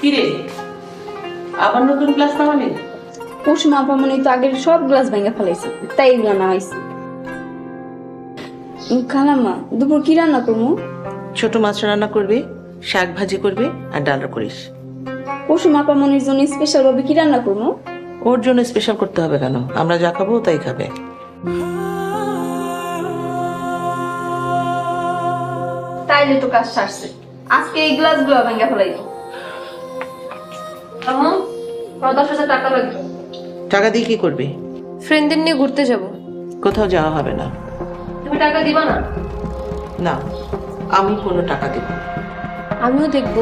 কিরে আবার নতুন ক্লাস নামালি? কুসুম আপামনি তো আগের সব গ্লাস ভেঙে ফেলাইছে, তাই এগুলো নামাইছে। খালাম্মা, দুপুর কি রান্না করবো? ছোট মাছ রান্না করবি, শাক ভাজি করবি আর ডাল করিস। কুসুম আপামনির জন্য স্পেশাল ভাবে কি রান্না করবো? ওর জন্য স্পেশাল করতে হবে কেন? আমরা যা খাবো তাই খাবে। তাইলে তো কাজ সারছে, আজকে এই গ্লাস গুলো ভেঙে ফেলাইবো। 10,000 টাকা লাগবে। টাকা দিয়ে কি করবি? ফ্রেন্ডদের নিয়ে ঘুরতে যাব। কোথাও যাওয়া হবে না। তুমি টাকা দিবা না? না, আমি কোনো টাকা দেব না। আমিও দেখব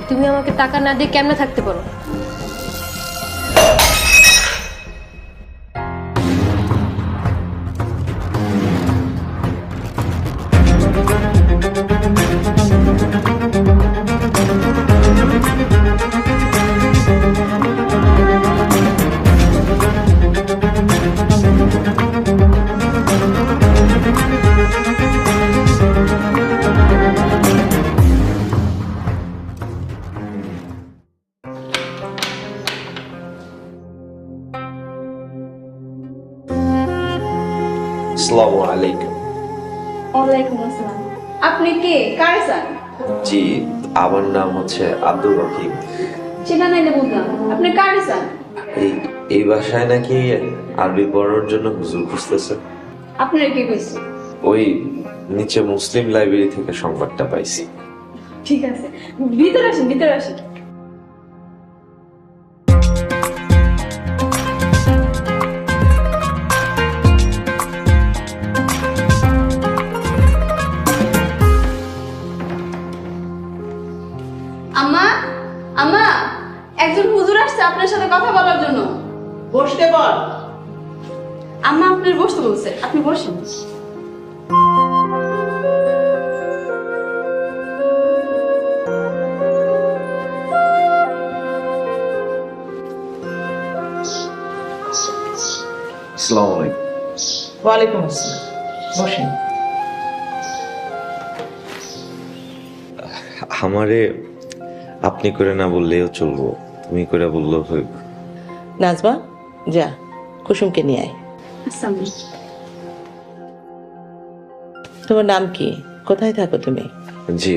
তুমি আমাকে টাকা না দিয়ে কেমনে থাকতে পারো। আসসালামু আলাইকুম। ওয়ালাইকুম আসসালাম। আপনি কে, কারে চান? জি, আমার নাম হচ্ছে আব্দুর রহিম। সেটা নাইলে বুঝলাম, আপনি কারে চান? এই এই বাসায় নাকি আরবি পড়ার জন্য হুজুর খুঁজতেছে। আপনার কি কইছে? ওই নিচে মুসলিম লাইব্রেরি থেকে সংবাদটা পাইছি। ঠিক আছে, ভিতরে আসেন, ভিতরে আসেন। আম্মা, আম্মা, একজন হুজুর আসছে আপনার সাথে কথা বলার জন্য। বসতে বল। আম্মা আপনার বসতে বলছে, আপনি বসেন। আসসালামু আলাইকুম। ওয়ালাইকুম আসসালাম, বসেন। আমারে আপনি করে না বললেও চলবো, তুমি করে বললেও হইব। নাজমা, যা কুসুমকে নিয়ে আয়। আসসালামু তোমার নাম কি? কোথায় থাকো তুমি? জি,